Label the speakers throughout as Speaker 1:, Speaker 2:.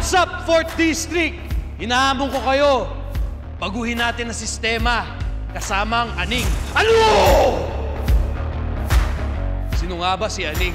Speaker 1: What's up, 4th District? Hinahamon ko kayo. Baguhin natin ang sistema kasama ang Aning. Ano? Sino nga ba si Aning?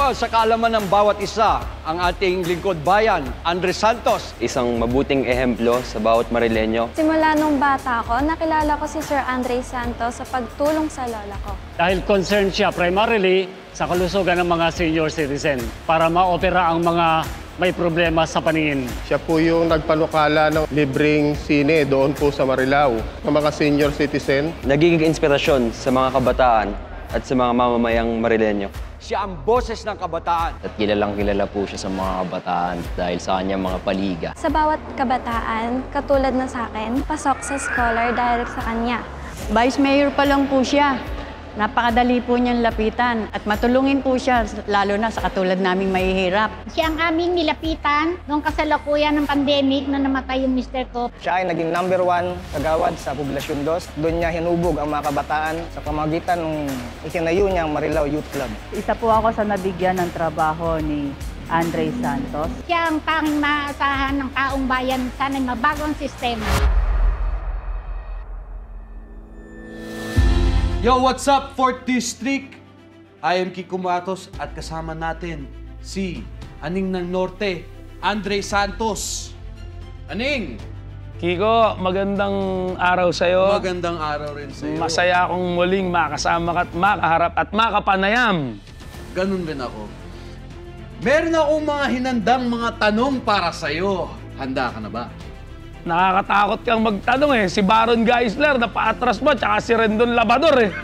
Speaker 2: Sa kaalaman ng bawat isa, ang ating lingkod bayan, Andres Santos.
Speaker 3: Isang mabuting ehemplo sa bawat Marileño.
Speaker 4: Simula nung bata ko, nakilala ko si Sir Andres Santos sa pagtulong sa lola ko.
Speaker 5: Dahil concerned siya primarily sa kalusugan ng mga senior citizen para maopera ang mga may problema sa paningin.
Speaker 6: Siya po yung nagpanukala ng libreng sine doon po sa Marilao ng mga senior citizen.
Speaker 3: Nagiging inspirasyon sa mga kabataan at sa mga mamamayang Marileño.
Speaker 2: Siya ang boses ng kabataan.
Speaker 7: At kilalang kilala po siya sa mga kabataan dahil sa kanyang mga paliga.
Speaker 4: Sa bawat kabataan, katulad na sa akin, pasok sa scholar dahil sa kanya.
Speaker 8: Vice Mayor pa lang po siya. Napakadali po niyang lapitan at matulungin po siya, lalo na sa katulad naming mahihirap.
Speaker 9: Siya ang aming nilapitan noong kasalukuyan ng pandemic na namatay yung mister ko.
Speaker 10: Siya ay naging #1 kagawad sa Poblasyon 2. Doon niya hinubog ang mga kabataan sa pamagitan ng itinayo niyang Marilao Youth Club.
Speaker 8: Isa po ako sa nabigyan ng trabaho ni Andres Santos.
Speaker 9: Siya ang tanging maasahan ng taong bayan. Sana'y mabago ang sistema.
Speaker 1: Yo, what's up, 4th District? I am Kiko Matos at kasama natin si Aning ng Norte, Andres Santos. Aning!
Speaker 11: Kiko, magandang araw sa'yo.
Speaker 1: Magandang araw rin sa'yo.
Speaker 11: Masaya akong muling makasama ka at makaharap at makapanayam.
Speaker 1: Ganun din ako. Meron akong mga hinandang mga tanong para sa'yo. Handa ka na ba?
Speaker 11: Nakakatakot kang magtanong eh. Si Baron Geisler, napaatras mo, tsaka si Rendon Labador eh.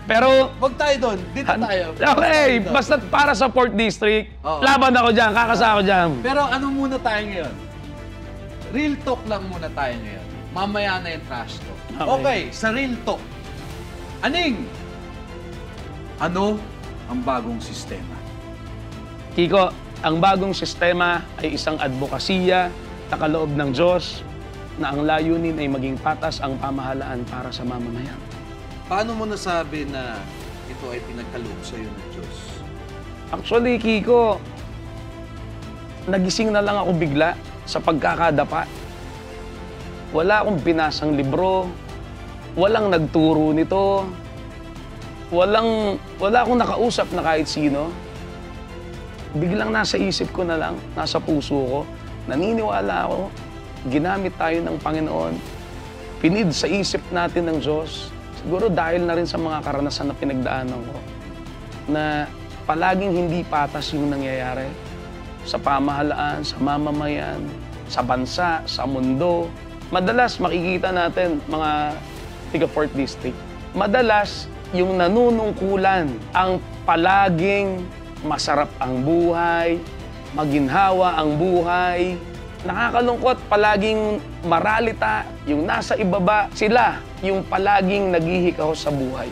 Speaker 11: Pero...
Speaker 1: Wag tayo doon. Dito tayo.
Speaker 11: Okay, basta para sa 4th District, laban ako dyan, kakasa ako dyan.
Speaker 1: Pero ano muna tayo ngayon? Real talk lang muna tayo ngayon. Mamaya na yung trash talk. Okay, sa real talk. Aning, ano ang bagong sistema?
Speaker 11: Kiko, ang bagong sistema ay isang advokasya na kaloob ng Diyos na ang layunin ay maging patas ang pamahalaan para sa mamamayan.
Speaker 1: Paano mo nasabi na ito ay pinagkaloob sa iyo ng Diyos?
Speaker 11: Actually, Kiko, nagising na lang ako bigla sa pagkakadapa. Wala akong binasang libro, walang nagturo nito, wala akong nakausap na kahit sino. Biglang nasa isip ko na lang, nasa puso ko, naniniwala ako, ginamit tayo ng Panginoon, pinid sa isip natin ng Diyos, siguro dahil na rin sa mga karanasan na pinagdaanan ko, na palaging hindi patas yung nangyayari sa pamahalaan, sa mamamayan, sa bansa, sa mundo. Madalas makikita natin, mga tiga 4th District, madalas yung nanunungkulan ang palaging masarap ang buhay, maginhawa ang buhay. Nakakalungkot, palaging maralita, yung nasa ibaba, sila yung palaging naghihikaw sa buhay.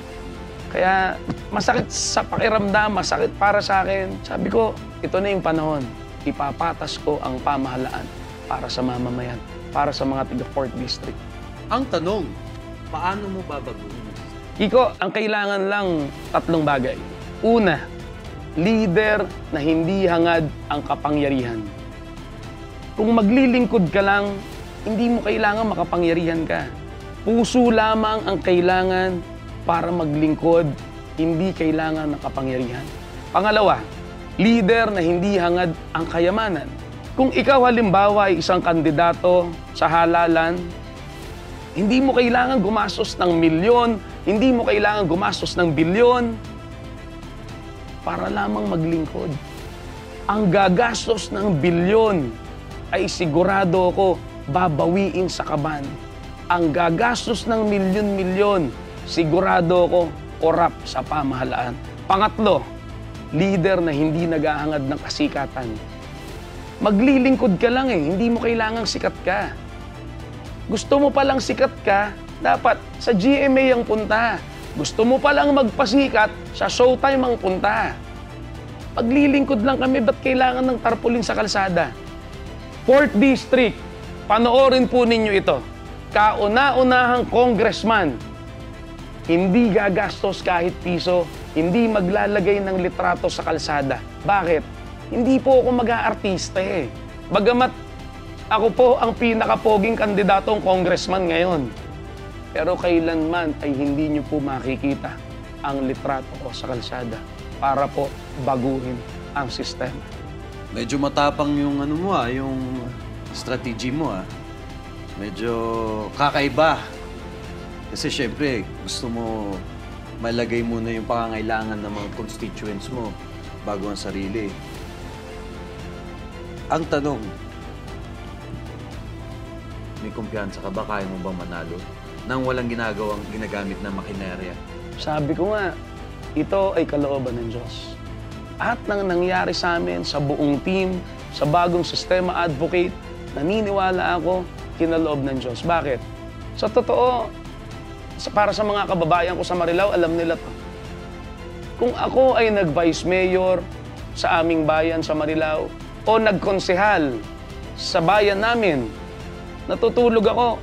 Speaker 11: Kaya masakit sa pakiramdam, masakit para sa akin. Sabi ko, ito na yung panahon. Ipapatas ko ang pamahalaan para sa mamamayan, para sa mga tiga 4th District.
Speaker 1: Ang tanong, paano mo babaguhin?
Speaker 11: Kiko, ang kailangan lang 3 bagay. Una, leader na hindi hangad ang kapangyarihan. Kung maglilingkod ka lang, hindi mo kailangan makapangyarihan ka. Puso lamang ang kailangan para maglingkod, hindi kailangan ng kapangyarihan. Pangalawa, leader na hindi hangad ang kayamanan. Kung ikaw halimbawa ay isang kandidato sa halalan, hindi mo kailangan gumastos ng milyon, hindi mo kailangan gumastos ng bilyon, para lamang maglingkod. Ang gagastos ng bilyon ay sigurado ko babawiin sa kaban. Ang gagastos ng milyon-milyon, sigurado ko korap sa pamahalaan. Pangatlo, leader na hindi naghahangad ng kasikatan. Maglilingkod ka lang eh, hindi mo kailangang sikat ka. Gusto mo palang sikat ka, dapat sa GMA ang punta. Gusto mo palang magpasikat, sa Showtime ang punta. Paglilingkod lang kami, ba't kailangan ng tarpaulin sa kalsada? 4th District, panoorin po ninyo ito. Kauna-unahang congressman, hindi gagastos kahit piso hindi maglalagay ng litrato sa kalsada. Bakit? Hindi po ako mag-aartista eh. Bagamat ako po ang pinakapoging kandidatong congressman ngayon. Pero kailanman ay hindi nyo po makikita ang litrato ko sa kalsada para po baguhin ang sistema.
Speaker 1: Medyo matapang yung ano mo yung strategy mo Medyo kakaiba. Kasi syempre, gusto mo malagay muna yung pangangailangan ng mga constituents mo bago ang sarili. Ang tanong, may kumpiyansa ka ba? Kaya mo bang manalo nang walang ginagamit na makinerya?
Speaker 11: Sabi ko nga, ito ay kalooban ng Diyos. At nang nangyari sa amin, sa buong team, sa bagong sistema advocate, naniniwala ako, kinaloob ng Diyos. Bakit? Sa totoo, para sa mga kababayan ko sa Marilao, alam nila to. Kung ako ay nag-vice mayor sa aming bayan sa Marilao o nagkonsehal sa bayan namin, natutulog ako,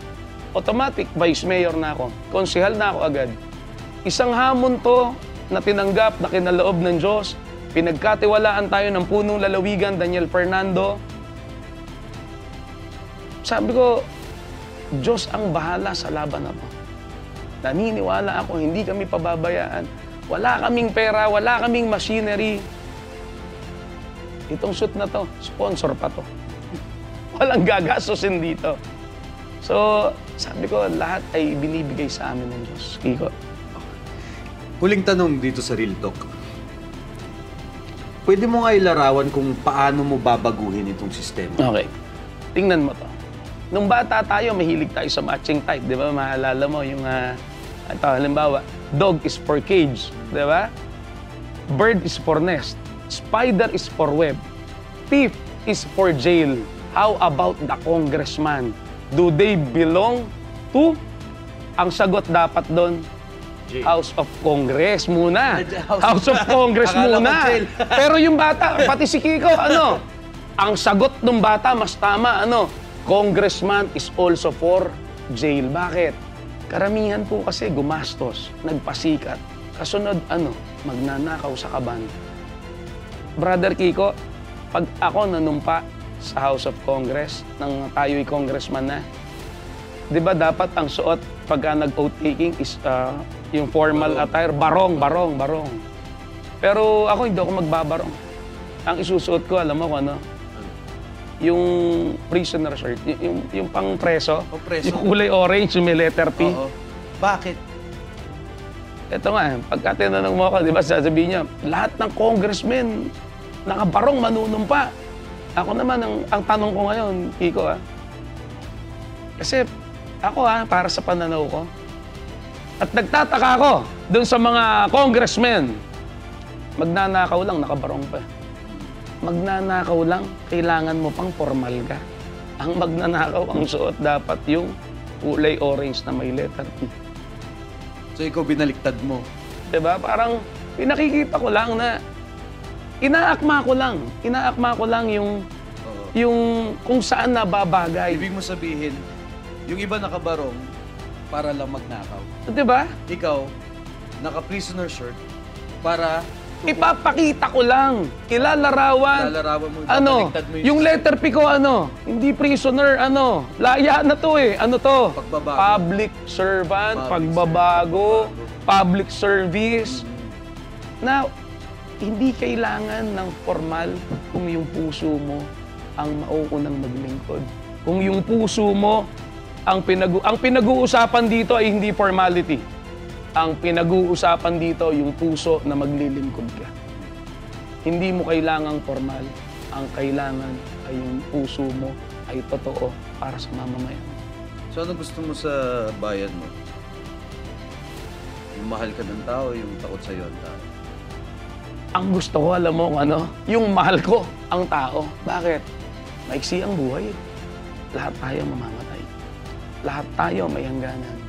Speaker 11: automatic vice mayor na ako. Konsehal na ako agad. Isang hamon to na tinanggap na kinaloob ng Diyos. Pinagkatiwalaan tayo ng punong lalawigan, Daniel Fernando. Sabi ko, Diyos ang bahala sa laban na to. Naniniwala ako, hindi kami pababayaan. Wala kaming pera, wala kaming machinery. Itong shoot na to, sponsor pa to. Walang gagastusin dito. So, sabi ko, lahat ay binibigay sa amin ng Diyos. Kiko.
Speaker 1: Huling tanong dito sa Real Talk. Pwede mo nga ilarawan kung paano mo babaguhin itong sistema.
Speaker 11: Okay. Tingnan mo to. Nung bata tayo, mahilig tayo sa matching type. Di ba? Maalala mo yung, halimbawa, dog is for cage. Di ba? Bird is for nest. Spider is for web. Thief is for jail. How about the congressman? Do they belong to? Ang sagot dapat doon, House of Congress muna. House of Congress muna. Pero yung bata, pati si Kiko, ang sagot ng bata mas tama, Congressman is also for jail. Bakit? Karamihan po kasi gumastos, nagpasikat. Kasunod, magnanakaw sa kaban. Brother Kiko, pag ako nanumpa sa House of Congress, nang tayo'y congressman na, di ba dapat ang suot pagka nag-oath taking is yung formal attire, barong. Pero ako hindi ako magbabarong. Ang isusuot ko, alam mo kung ano? Yung prisoner shirt, yung pang preso, yung kulay orange, yung may letter P.
Speaker 1: Bakit?
Speaker 11: Ito nga, pagka tinanong mo ako, di ba, sasabihin niya, lahat ng congressmen, nakabarong, manunumpa. Ako naman, ang tanong ko ngayon, Kiko, kasi ako, para sa pananaw ko, at nagtataka ako dun sa mga congressmen, magnanakaw lang, nakabarong pa. Magnanakaw lang, kailangan mo pang formal ka. Ang magnanakaw, ang suot dapat yung kulay orange na may letter P.
Speaker 1: So ikaw binaliktad mo?
Speaker 11: Diba? Parang pinakikita ko lang na inaakma ko lang yung kung saan nababagay.
Speaker 1: Ibig mo sabihin, yung iba nakabarong para lang magnakaw.
Speaker 11: Diba?
Speaker 1: Ikaw, naka-prisoner shirt para
Speaker 11: ipapakita ko lang, ilalarawan mo, yung letter P ko, hindi prisoner, laya na to
Speaker 1: Pagbabago.
Speaker 11: Public servant, pagbabago, public service. Now, hindi kailangan ng formal kung yung puso mo ang mauunang maglingkod. Kung yung puso mo, ang pinag-uusapan dito ay hindi formality. Ang pinag-uusapan dito, yung puso na maglilingkod ka. Hindi mo kailangang formal. Ang kailangan ay yung puso mo ay totoo para sa mamamayan.
Speaker 1: So ano gusto mo sa bayan mo? Yung mahal ka ng tao, yung takot sa'yo ang tao?
Speaker 11: Ang gusto ko, alam mo kung yung mahal ko ang tao. Bakit? Maiksi ang buhay. Lahat tayo mamamatay. Lahat tayo may hangganan.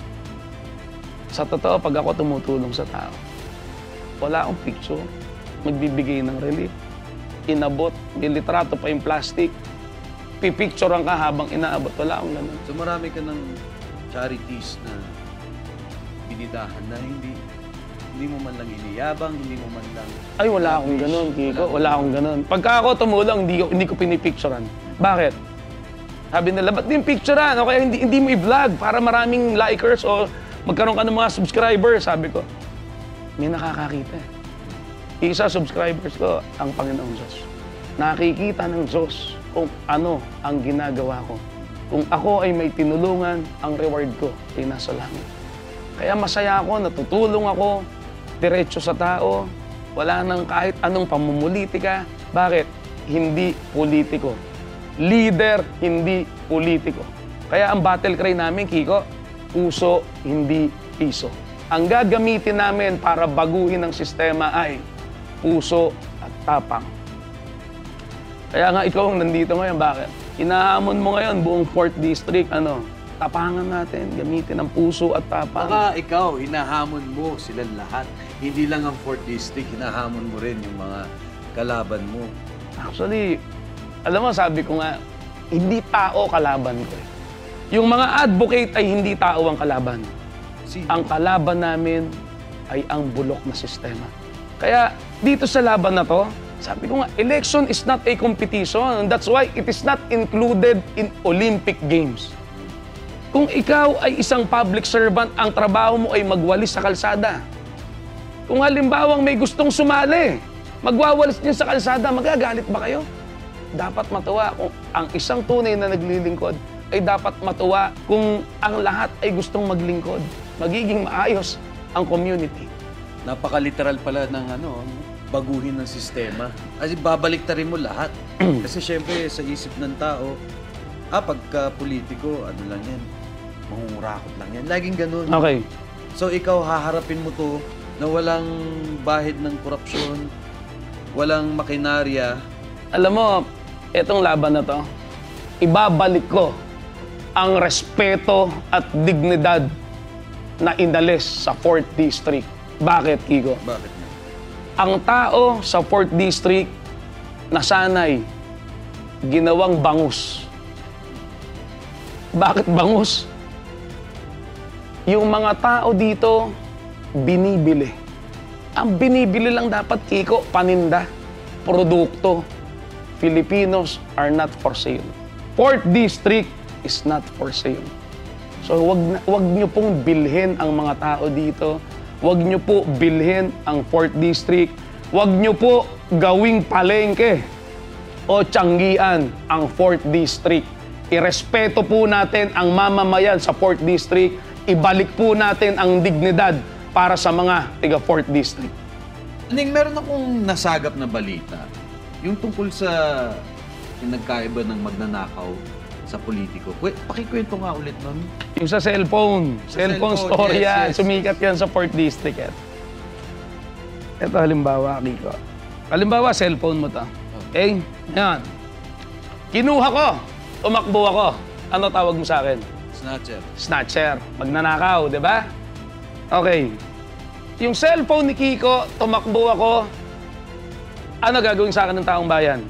Speaker 11: Sa totoo, pag ako tumutulong sa tao, wala akong picture, magbibigay ng relief, inabot, may litrato pa yung plastic, pipicturean ka habang inaabot, wala akong ganun.
Speaker 1: So marami ka ng charities na binidahan na
Speaker 12: Hindi mo man lang iniyabang, hindi mo man lang...
Speaker 11: Ay, wala akong ganun, Kiko. Wala akong ganun. Pagka ako tumulong, hindi ko pinipicturean. Bakit? Sabi nila, ba't din picturean? O kaya hindi mo i-vlog para maraming likers o magkaroon ka ng mga subscribers. Sabi ko, may nakakakita. Isa subscribers ko, ang Panginoong Diyos. Nakikita ng Diyos kung ano ang ginagawa ko. Kung ako ay may tinulungan, ang reward ko ay nasa langit. Kaya masaya ako, natutulong ako, diretso sa tao, wala nang kahit anong pamumulitika. Bakit? Hindi politiko. Leader, hindi politiko. Kaya ang battle cry namin, Kiko, puso, hindi piso. Ang gagamitin namin para baguhin ang sistema ay puso at tapang. Kaya nga ikaw ang nandito ngayon, bakit? Inahamon mo ngayon buong 4th District, tapangan natin, gamitin ang puso at tapang.
Speaker 1: Baka ikaw, hinahamon mo silang lahat. Hindi lang ang 4th District, hinahamon mo rin yung mga kalaban mo.
Speaker 11: Actually, alam mo, sabi ko nga, hindi tao kalaban ko. Yung mga advocate ay hindi tao ang kalaban. Ang kalaban namin ay ang bulok na sistema. Kaya dito sa laban na to, sabi ko nga, election is not a competition. That's why it is not included in Olympic Games. Kung ikaw ay isang public servant, ang trabaho mo ay magwalis sa kalsada. Kung halimbawang may gustong sumali, magwawalis din sa kalsada, magagalit ba kayo? Dapat matuwa kung ang isang tunay na naglilingkod ay dapat matuwa kung ang lahat ay gustong maglingkod. Magiging maayos ang community.
Speaker 1: Napakaliteral pala ng baguhin ng sistema. Kasi babaliktarin mo lahat. Kasi syempre sa isip ng tao, pagka politiko, ano lang yan, mangungurakot lang yan. Laging ganun.
Speaker 11: Okay.
Speaker 1: So ikaw haharapin mo to na walang bahid ng korupsyon, walang makinarya.
Speaker 11: Alam mo, itong laban na to, ibabalik ko ang respeto at dignidad na inalis sa 4th District. Bakit, Kiko?
Speaker 1: Bakit?
Speaker 11: Ang tao sa 4th District nasanay ginawang bangus. Bakit bangus? Yung mga tao dito, binibili. Ang binibili lang dapat, Kiko, paninda, produkto. Filipinos are not for sale. 4th District is not for sale. So wag niyo pong bilhin ang mga tao dito. Wag niyo po bilhin ang 4th District. Wag niyo po gawing palengke o tiyanggian ang 4th District. Irespeto po natin ang mamamayan sa 4th District. Ibalik po natin ang dignidad para sa mga tiga 4th District.
Speaker 1: Ning, meron akong nasagap na balita. Yung tungkol sa nagkaiba ng magnanakaw sa politiko. Pakikwento nga ulit nun.
Speaker 11: Yung sa cellphone. Cellphone story yan.
Speaker 1: Yes.
Speaker 11: Sumikat yan sa 4th District. Ito halimbawa, Kiko. Halimbawa, cellphone mo to. Okay? Yan. Kinuha ko. Tumakbo ako. Ano tawag mo sa akin?
Speaker 1: Snatcher.
Speaker 11: Snatcher. Magnanakaw, di ba? Okay. Yung cellphone ni Kiko, tumakbo ako. Ano gagawin sa akin ng taong bayan?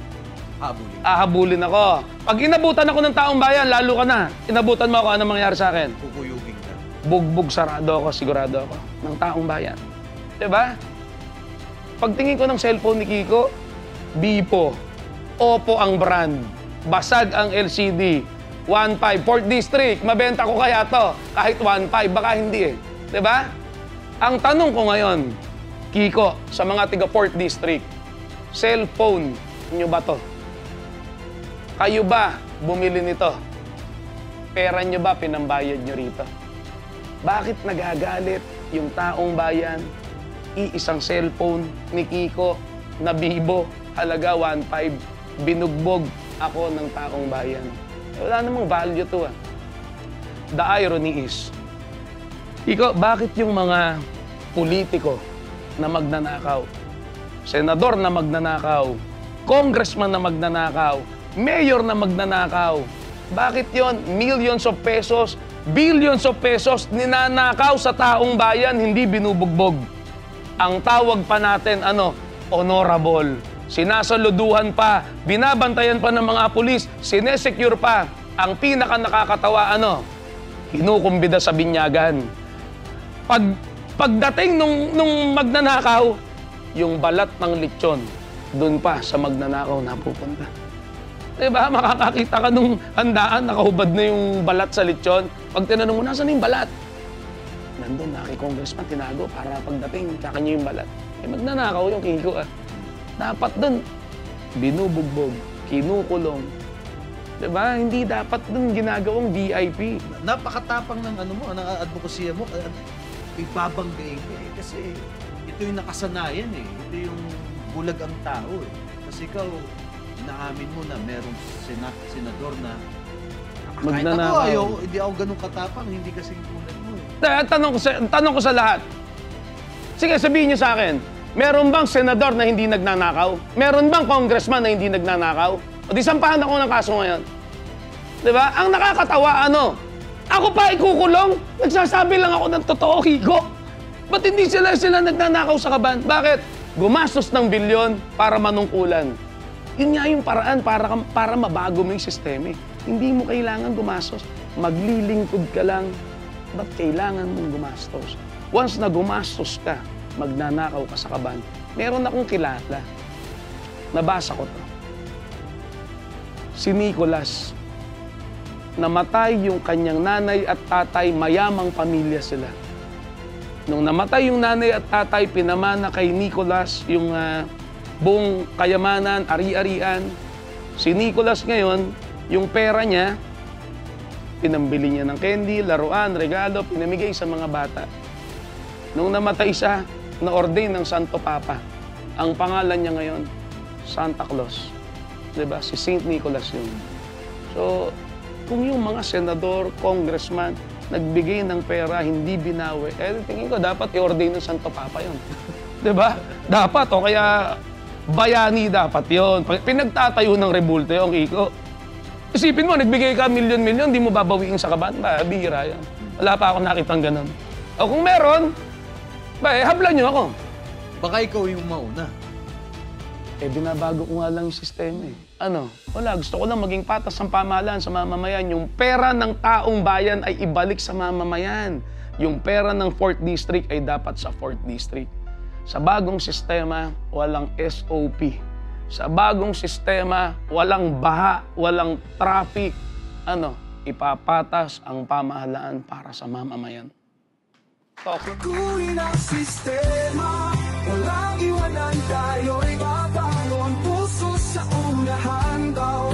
Speaker 1: Habulin.
Speaker 11: Habulin ako. Pag inabutan ako ng taong bayan, lalo ka na. Inabutan mo ako, ano mangyayari sa akin?
Speaker 1: Kukuyugin ka.
Speaker 11: Bugbog sarado ako, sigurado ako, ng taong bayan. Diba? Pagtingin ko ng cellphone ni Kiko, Bipo, Oppo ang brand, basag ang LCD, 1.5, 4th District, mabenta ko kaya to, kahit 1.5, baka hindi eh. Diba? Ang tanong ko ngayon, Kiko, sa mga tiga 4th District, cellphone nyo ba to? Kayo ba bumili nito? Pera nyo ba pinambayad nyo rito? Bakit nagagalit yung taong bayan? Iisang cellphone ni Kiko na Bibo, halaga 1.5, binugbog ako ng taong bayan. Wala namang value to. The irony is, Kiko, bakit yung mga politiko na magnanakaw, senador na magnanakaw, congressman na magnanakaw, mayor na magnanakaw, bakit yon millions of pesos, billions of pesos ninanakaw sa taong bayan, hindi binubugbog? Ang tawag pa natin, honorable. Sinasaluduhan pa, binabantayan pa ng mga pulis, sinesecure pa. Ang pinaka nakakatawa, kinukumbida sa binyagan. Pag Pagdating nung magnanakaw, yung balat ng lechon, doon pa sa magnanakaw napupunta. Diba? Makakakita ka nung handaan, nakahubad na yung balat sa lechon. Pag tinanong mo, nasaan yung balat? Nandun, congressman, tinago para pagdating, kakanya yung balat. Eh, magnanakaw yung Kiko, ah. Dapat doon, binubugbog, kinukulong. Diba? Hindi dapat doon ginagawang VIP.
Speaker 12: Napakatapang ng ng advokasya mo. Ibabanggain ka eh. Kasi ito yung nakasanayan eh. Ito yung bulag ang tao eh. Kasi ikaw, inaamin mo na merong senador na kahit ako, hindi ako ganun katapang, hindi kasi tulad mo eh.
Speaker 11: Tanong ko sa lahat. Sige, sabihin niyo sa akin, meron bang senador na hindi nagnanakaw? Meron bang congressman na hindi nagnanakaw? O di sampahan ako ng kaso ngayon. Diba? Ang nakakatawa, ako pa ikukulong? Nagsasabi lang ako ng totoo, Kiko. Ba't hindi sila nagnanakaw sa kaban? Bakit? Gumastos ng bilyon para manungkulan. Yun nga yung paraan para mabago mo yung sistema. Hindi mo kailangan gumastos. Maglilingkod ka lang. Ba't kailangan mong gumastos? Once na gumastos ka, magnanakaw ka sa kaban, meron akong kilala. Nabasa ko to. Si Nicolas, namatay yung kanyang nanay at tatay, mayamang pamilya sila. Nung namatay yung nanay at tatay, pinamana kay Nicolas yung buong kayamanan, ari-arian. Si Nicolas ngayon, yung pera niya, pinambili niya ng candy, laruan, regalo, pinamigay sa mga bata. Nung namatay siya, na-ordain ng Santo Papa. Ang pangalan niya ngayon, Santa Claus. Diba? Si Saint Nicholas yun. So, kung yung mga senador, congressman, nagbigay ng pera, hindi binawi, tingin ko dapat i-ordain ng Santo Papa yun. Diba? Dapat, o kaya bayani dapat yun. Pinagtatayo ng rebulto yung Kiko. Isipin mo, nagbigay ka milyon-milyon, di mo babawiin sa kaban? Bihira yan. Wala pa akong nakitang ganun. O kung meron, hablan nyo ako.
Speaker 12: Baka ikaw yung mauna.
Speaker 11: Binabago ko nga lang yung sistema eh. Wala, gusto ko lang maging patas ang pamahalaan sa mamamayan. Yung pera ng taong bayan ay ibalik sa mamamayan. Yung pera ng 4th District ay dapat sa 4th District. Sa bagong sistema, walang SOP. Sa bagong sistema, walang baha, walang traffic. Ipapatas ang pamahalaan para sa mamamayan.
Speaker 13: Baguhin ang sistema, walang iwanan tayo'y babangon, puso sa unahan daw.